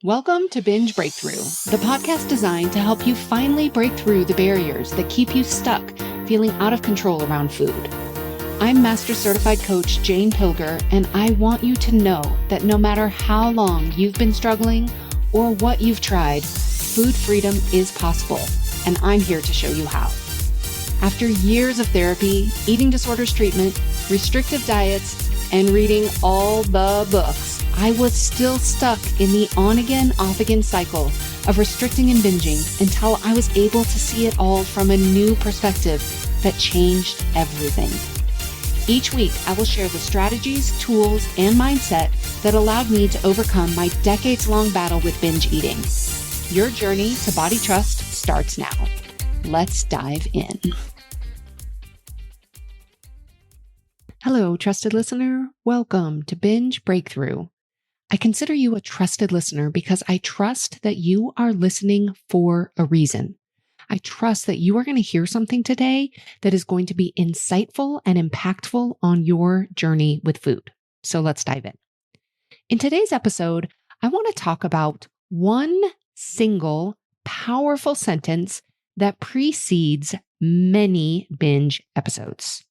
Welcome to Binge Breakthrough, the podcast designed to help you finally break through the barriers that keep you stuck feeling out of control around food. I'm Master Certified Coach Jane Pilger, and I want you to know that no matter how long you've been struggling or what you've tried, food freedom is possible, and I'm here to show you how. After years of therapy, eating disorders treatment, restrictive diets, and reading all the books, I was still stuck in the on-again, off-again cycle of restricting and binging until I was able to see it all from a new perspective that changed everything. Each week, I will share the strategies, tools, and mindset that allowed me to overcome my decades-long battle with binge eating. Your journey to body trust starts now. Let's dive in. Hello, trusted listener. Welcome to Binge Breakthrough. I consider you a trusted listener because I trust that you are listening for a reason. I trust that you are going to hear something today that is going to be insightful and impactful on your journey with food. So let's dive in. In today's episode, I want to talk about one single powerful sentence that precedes many binge episodes.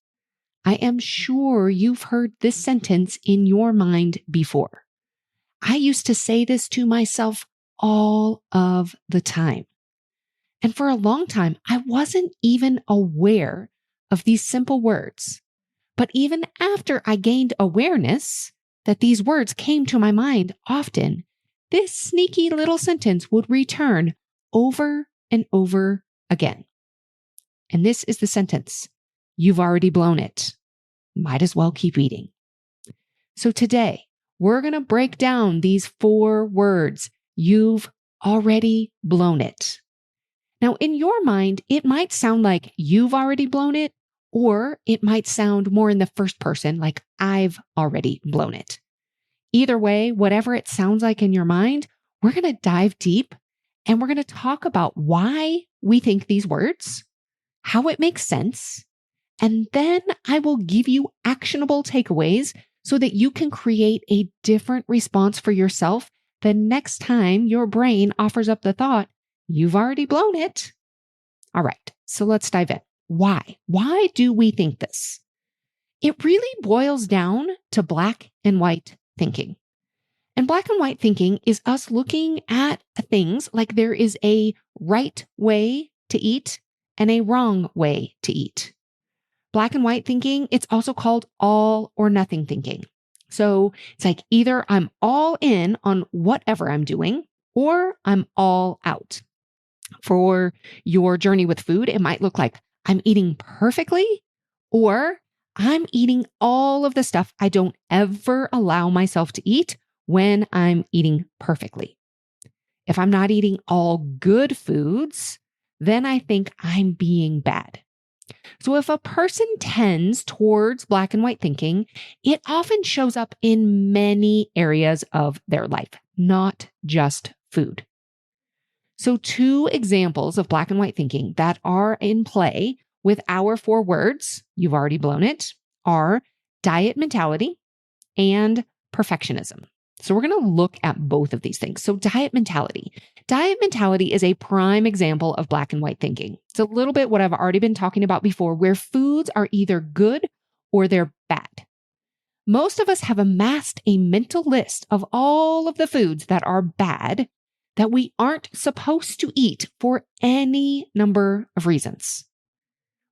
I am sure you've heard this sentence in your mind before. I used to say this to myself all of the time. And for a long time, I wasn't even aware of these simple words. But even after I gained awareness that these words came to my mind often, this sneaky little sentence would return over and over again. And this is the sentence: you've already blown it. Might as well keep eating. So today, we're going to break down these 4 words. You've already blown it. Now, in your mind, it might sound like you've already blown it, or it might sound more in the first person, like I've already blown it. Either way, whatever it sounds like in your mind, we're going to dive deep and we're going to talk about why we think these words, how it makes sense, and then I will give you actionable takeaways so that you can create a different response for yourself the next time your brain offers up the thought, you've already blown it. All right, so let's dive in. Why? Why do we think this? It really boils down to black and white thinking. And black and white thinking is us looking at things like there is a right way to eat and a wrong way to eat. Black and white thinking, it's also called all or nothing thinking. So it's like either I'm all in on whatever I'm doing or I'm all out. For your journey with food, it might look like I'm eating perfectly or I'm eating all of the stuff I don't ever allow myself to eat when I'm eating perfectly. If I'm not eating all good foods, then I think I'm being bad. So if a person tends towards black and white thinking, it often shows up in many areas of their life, not just food. So 2 examples of black and white thinking that are in play with our 4 words, you've already blown it, are diet mentality and perfectionism. So we're going to look at both of these things. So diet mentality. Diet mentality is a prime example of black and white thinking. It's a little bit what I've already been talking about before, where foods are either good or they're bad. Most of us have amassed a mental list of all of the foods that are bad that we aren't supposed to eat for any number of reasons.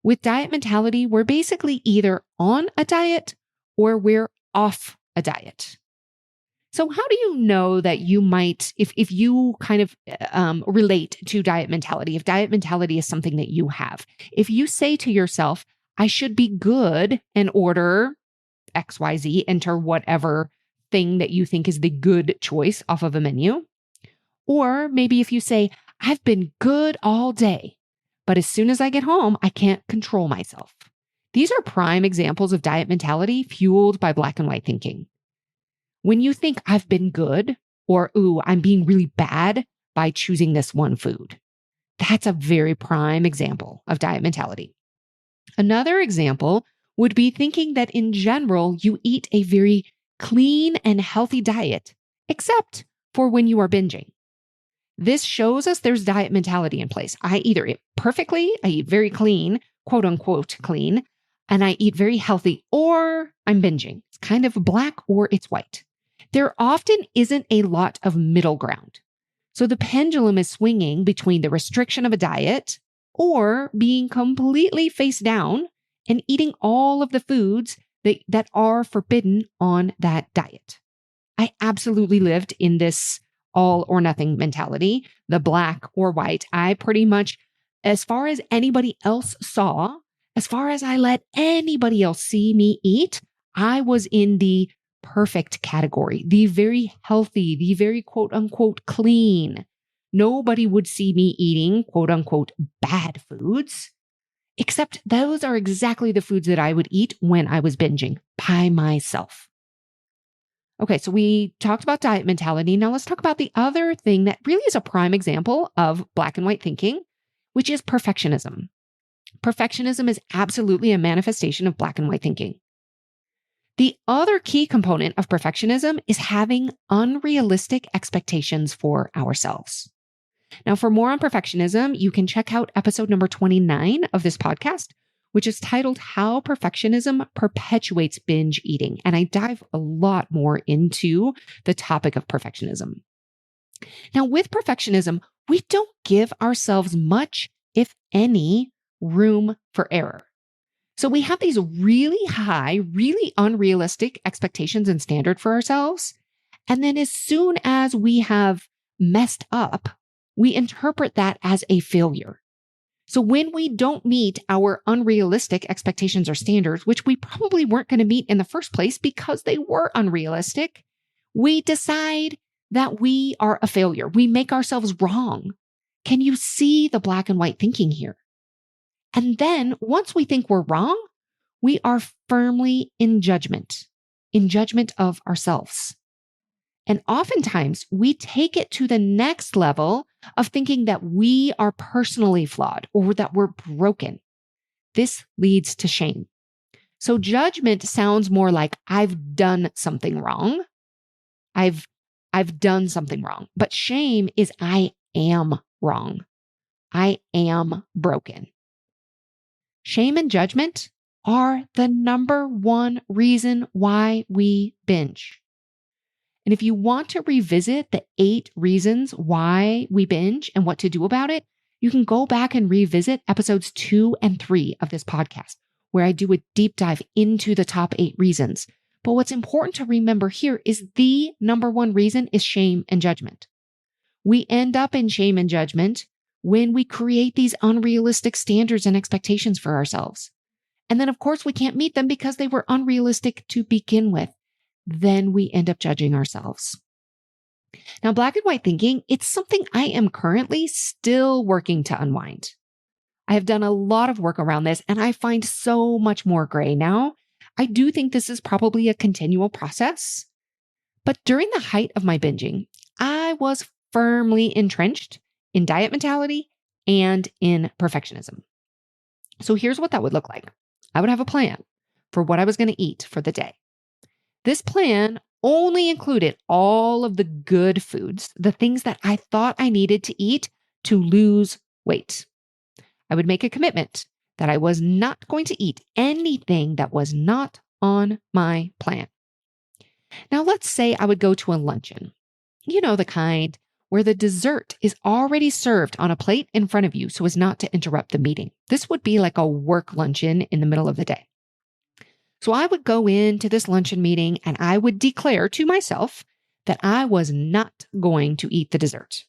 With diet mentality, we're basically either on a diet or we're off a diet. So how do you know that you might, if you kind of relate to diet mentality, if diet mentality is something that you have, if you say to yourself, I should be good and order XYZ, enter whatever thing that you think is the good choice off of a menu. Or maybe if you say, I've been good all day, but as soon as I get home, I can't control myself. These are prime examples of diet mentality fueled by black and white thinking. When you think I've been good or, ooh, I'm being really bad by choosing this one food, that's a very prime example of diet mentality. Another example would be thinking that in general, you eat a very clean and healthy diet, except for when you are binging. This shows us there's diet mentality in place. I either eat perfectly, I eat very clean, quote unquote clean, and I eat very healthy, or I'm binging. It's kind of black or it's white. There often isn't a lot of middle ground. So the pendulum is swinging between the restriction of a diet or being completely face down and eating all of the foods that are forbidden on that diet. I absolutely lived in this all or nothing mentality, the black or white. I pretty much, as far as anybody else saw, as far as I let anybody else see me eat, I was in the perfect category, the very healthy, the very quote unquote clean. Nobody would see me eating quote unquote bad foods, except those are exactly the foods that I would eat when I was binging by myself. Okay, so we talked about diet mentality. Now let's talk about the other thing that really is a prime example of black and white thinking, which is perfectionism. Perfectionism is absolutely a manifestation of black and white thinking. The other key component of perfectionism is having unrealistic expectations for ourselves. Now, for more on perfectionism, you can check out episode number 29 of this podcast, which is titled How Perfectionism Perpetuates Binge Eating. And I dive a lot more into the topic of perfectionism. Now, with perfectionism, we don't give ourselves much, if any, room for error. So we have these really high, really unrealistic expectations and standard for ourselves. And then as soon as we have messed up, we interpret that as a failure. So when we don't meet our unrealistic expectations or standards, which we probably weren't going to meet in the first place because they were unrealistic, we decide that we are a failure. We make ourselves wrong. Can you see the black and white thinking here? And then once we think we're wrong, we are firmly in judgment of ourselves. And oftentimes we take it to the next level of thinking that we are personally flawed or that we're broken. This leads to shame. So judgment sounds more like I've done something wrong. I've done something wrong. But shame is I am wrong. I am broken. Shame and judgment are the number one reason why we binge. And if you want to revisit the 8 reasons why we binge and what to do about it, you can go back and revisit episodes 2 and 3 of this podcast, where I do a deep dive into the top 8 reasons. But what's important to remember here is the number one reason is shame and judgment. We end up in shame and judgment when we create these unrealistic standards and expectations for ourselves. And then, of course, we can't meet them because they were unrealistic to begin with. Then we end up judging ourselves. Now, black and white thinking, it's something I am currently still working to unwind. I have done a lot of work around this and I find so much more gray now. I do think this is probably a continual process. But during the height of my binging, I was firmly entrenched in diet mentality and in perfectionism. So here's what that would look like. I would have a plan for what I was going to eat for the day. This plan only included all of the good foods, the things that I thought I needed to eat to lose weight. I would make a commitment that I was not going to eat anything that was not on my plan. Now, let's say I would go to a luncheon, the kind where the dessert is already served on a plate in front of you so as not to interrupt the meeting. This would be like a work luncheon in the middle of the day. So I would go into this luncheon meeting and I would declare to myself that I was not going to eat the dessert.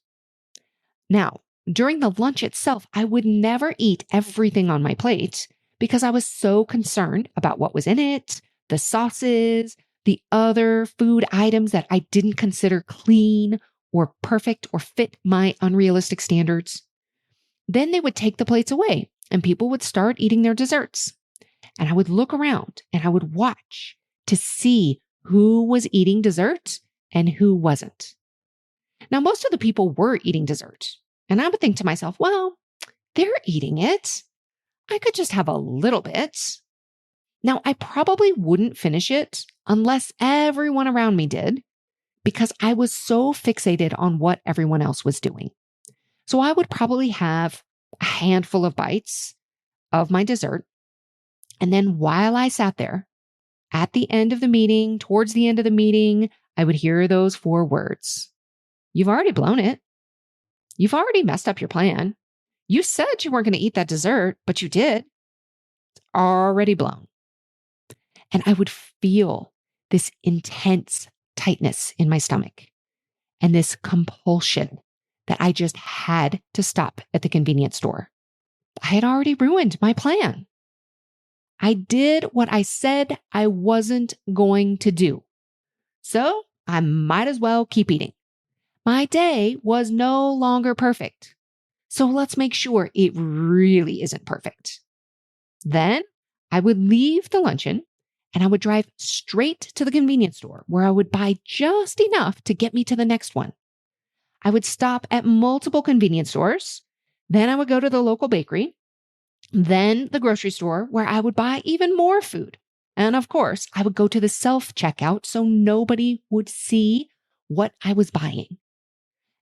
Now, during the lunch itself, I would never eat everything on my plate because I was so concerned about what was in it, the sauces, the other food items that I didn't consider clean or perfect or fit my unrealistic standards. Then they would take the plates away and people would start eating their desserts. And I would look around and I would watch to see who was eating dessert and who wasn't. Now, most of the people were eating dessert. And I would think to myself, well, they're eating it. I could just have a little bit. Now, I probably wouldn't finish it unless everyone around me did, because I was so fixated on what everyone else was doing. So I would probably have a handful of bites of my dessert. And then while I sat there at the end of the meeting, towards the end of the meeting, I would hear those 4 words. You've already blown it. You've already messed up your plan. You said you weren't going to eat that dessert, but you did. It's already blown. And I would feel this intense tightness in my stomach and this compulsion that I just had to stop at the convenience store. I had already ruined my plan. I did what I said I wasn't going to do. So I might as well keep eating. My day was no longer perfect. So let's make sure it really isn't perfect. Then I would leave the luncheon and I would drive straight to the convenience store where I would buy just enough to get me to the next one. I would stop at multiple convenience stores. Then I would go to the local bakery, then the grocery store where I would buy even more food. And of course, I would go to the self-checkout so nobody would see what I was buying.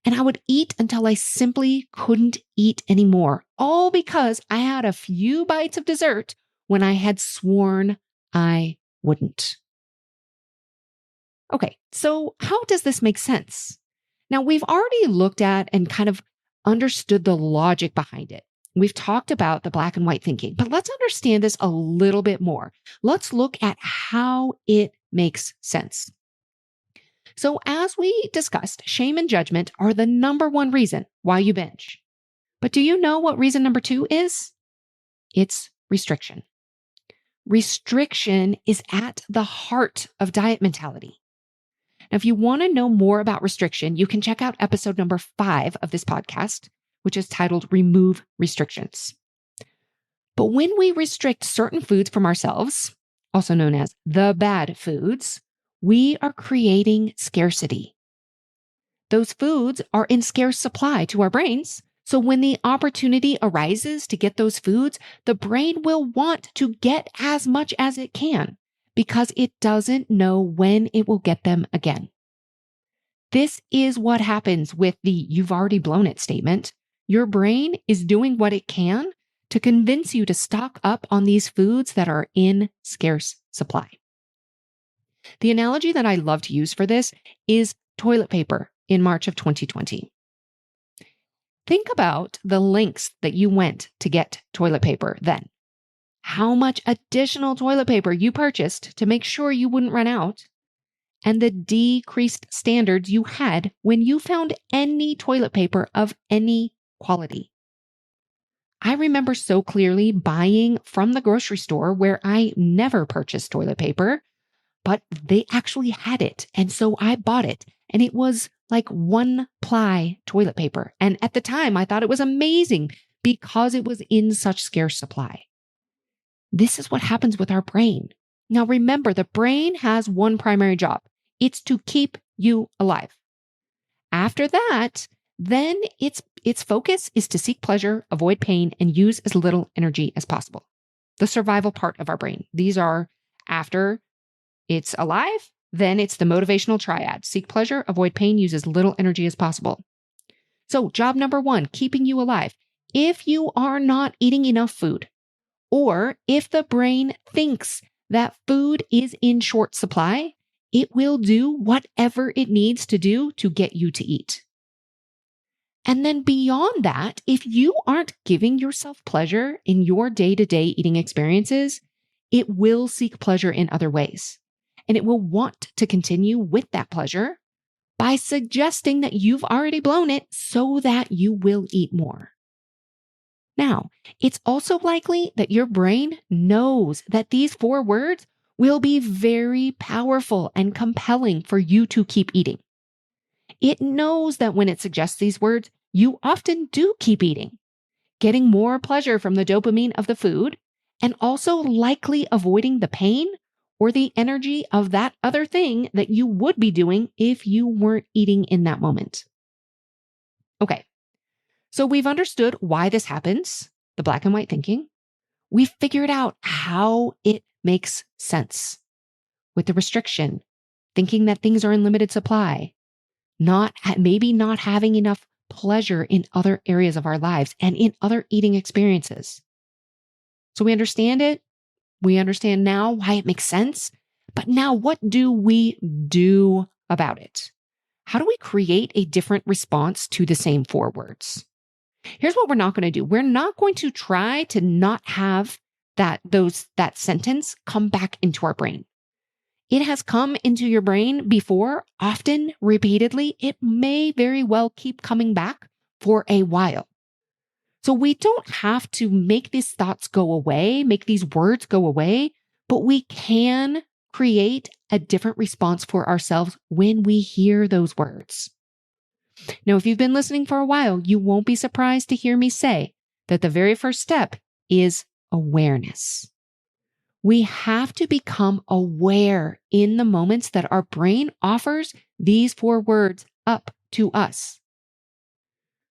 And I would eat until I simply couldn't eat anymore, all because I had a few bites of dessert when I had sworn I wouldn't. Okay, so how does this make sense? Now, we've already looked at and kind of understood the logic behind it. We've talked about the black and white thinking, but let's understand this a little bit more. Let's look at how it makes sense. So as we discussed, shame and judgment are the number one reason why you binge. But do you know what reason number 2 is? It's restriction. Restriction is at the heart of diet mentality. Now, if you want to know more about restriction, you can check out episode number 5 of this podcast, which is titled Remove Restrictions. But when we restrict certain foods from ourselves, also known as the bad foods, we are creating scarcity. Those foods are in scarce supply to our brains. So when the opportunity arises to get those foods, the brain will want to get as much as it can because it doesn't know when it will get them again. This is what happens with the "you've already blown it" statement. Your brain is doing what it can to convince you to stock up on these foods that are in scarce supply. The analogy that I love to use for this is toilet paper in March of 2020. Think about the lengths that you went to get toilet paper then. How much additional toilet paper you purchased to make sure you wouldn't run out, and the decreased standards you had when you found any toilet paper of any quality. I remember so clearly buying from the grocery store where I never purchased toilet paper, but they actually had it. And so I bought it. And it was like 1-ply toilet paper. And at the time, I thought it was amazing because it was in such scarce supply. This is what happens with our brain. Now, remember, the brain has one primary job. It's to keep you alive. After that, then its focus is to seek pleasure, avoid pain, and use as little energy as possible. The survival part of our brain. These are after it's alive, then it's the motivational triad. Seek pleasure, avoid pain, use as little energy as possible. So job number 1, keeping you alive. If you are not eating enough food, or if the brain thinks that food is in short supply, it will do whatever it needs to do to get you to eat. And then beyond that, if you aren't giving yourself pleasure in your day-to-day eating experiences, it will seek pleasure in other ways. And it will want to continue with that pleasure by suggesting that you've already blown it so that you will eat more. Now, it's also likely that your brain knows that these 4 words will be very powerful and compelling for you to keep eating. It knows that when it suggests these words, you often do keep eating, getting more pleasure from the dopamine of the food, and also likely avoiding the pain or the energy of that other thing that you would be doing if you weren't eating in that moment. Okay, so we've understood why this happens, the black and white thinking. We've figured out how it makes sense with the restriction, thinking that things are in limited supply, maybe not having enough pleasure in other areas of our lives and in other eating experiences. So we understand it. We understand now why it makes sense. But now what do we do about it? How do we create a different response to the same 4 words? Here's what we're not going to do. We're not going to try to not have that sentence come back into our brain. It has come into your brain before, often, repeatedly. It may very well keep coming back for a while. So we don't have to make these thoughts go away, make these words go away, but we can create a different response for ourselves when we hear those words. Now, if you've been listening for a while, you won't be surprised to hear me say that the very first step is awareness. We have to become aware in the moments that our brain offers these 4 words up to us.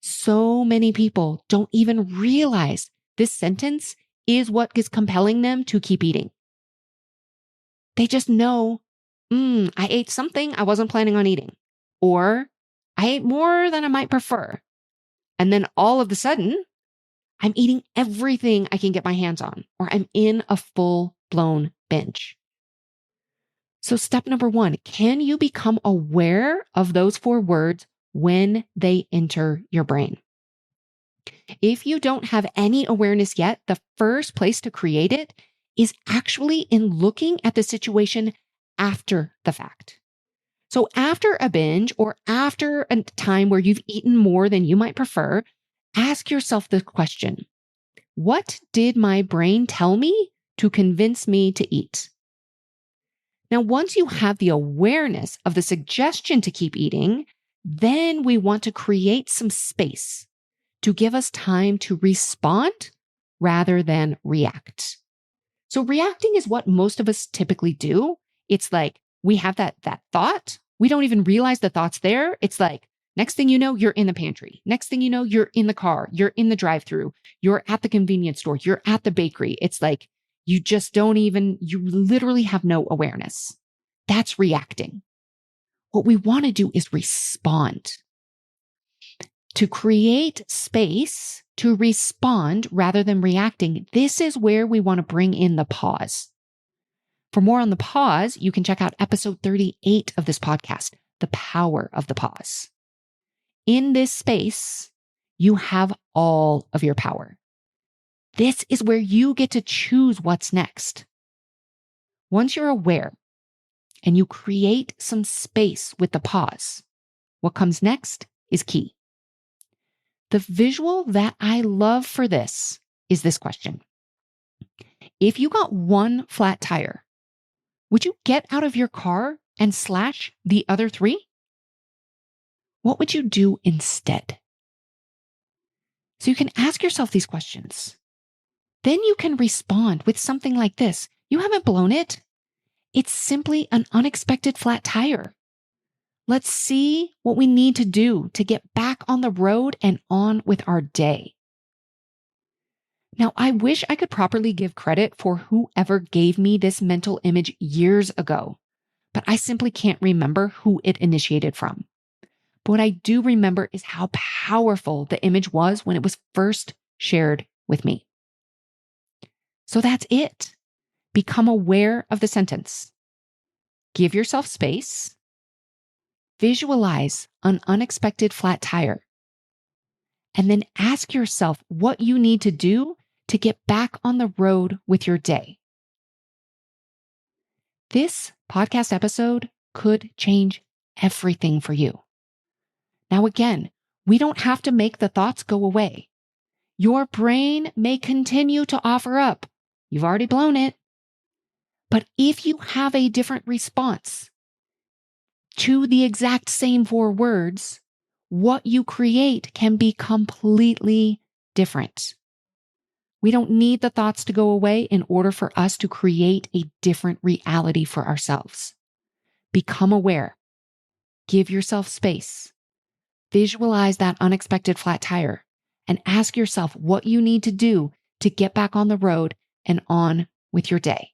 So many people don't even realize this sentence is what is compelling them to keep eating. They just know, I ate something I wasn't planning on eating, or I ate more than I might prefer. And then all of a sudden, I'm eating everything I can get my hands on, or I'm in a full-blown binge. So step number 1, can you become aware of those 4 words when they enter your brain? If you don't have any awareness yet, the first place to create it is actually in looking at the situation after the fact. So after a binge or after a time where you've eaten more than you might prefer, ask yourself the question, what did my brain tell me to convince me to eat? Now, once you have the awareness of the suggestion to keep eating, then we want to create some space to give us time to respond rather than react. So reacting is what most of us typically do. It's like we have that thought. We don't even realize the thought's there. It's like, next thing you know, you're in the pantry. Next thing you know, you're in the car. You're in the drive-thru. You're at the convenience store. You're at the bakery. It's like you literally have no awareness. That's reacting. What we want to do is respond. To create space to respond rather than reacting, this is where we want to bring in the pause. For more on the pause, you can check out episode 38 of this podcast, The Power of the Pause. In this space, you have all of your power. This is where you get to choose what's next. Once you're aware and you create some space with the pause, what comes next is key. The visual that I love for this is this question. If you got 1 flat tire, would you get out of your car and slash the other 3? What would you do instead? So you can ask yourself these questions. Then you can respond with something like this. You haven't blown it. It's simply an unexpected flat tire. Let's see what we need to do to get back on the road and on with our day. Now, I wish I could properly give credit for whoever gave me this mental image years ago, but I simply can't remember who it initiated from. But what I do remember is how powerful the image was when it was first shared with me. So that's it. Become aware of the sentence. Give yourself space. Visualize an unexpected flat tire. And then ask yourself what you need to do to get back on the road with your day. This podcast episode could change everything for you. Now, again, we don't have to make the thoughts go away. Your brain may continue to offer up. You've already blown it. But if you have a different response to the exact same 4 words, what you create can be completely different. We don't need the thoughts to go away in order for us to create a different reality for ourselves. Become aware. Give yourself space. Visualize that unexpected flat tire and ask yourself what you need to do to get back on the road and on with your day.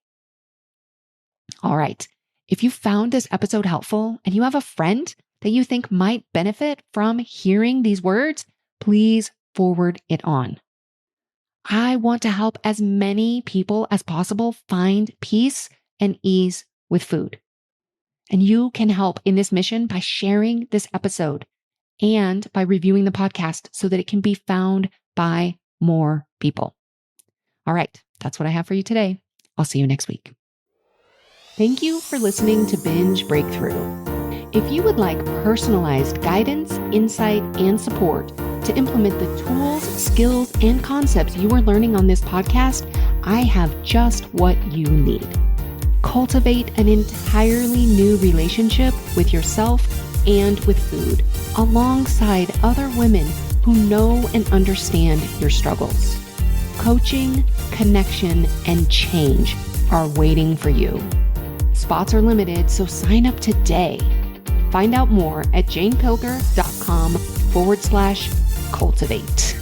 All right. If you found this episode helpful and you have a friend that you think might benefit from hearing these words, please forward it on. I want to help as many people as possible find peace and ease with food. And you can help in this mission by sharing this episode and by reviewing the podcast so that it can be found by more people. All right, that's what I have for you today. I'll see you next week. Thank you for listening to Binge Breakthrough. If you would like personalized guidance, insight, and support to implement the tools, skills, and concepts you are learning on this podcast, I have just what you need. Cultivate an entirely new relationship with yourself and with food, alongside other women who know and understand your struggles. Coaching, connection, and change are waiting for you. Spots are limited, so sign up today. Find out more at janepilger.com/cultivate.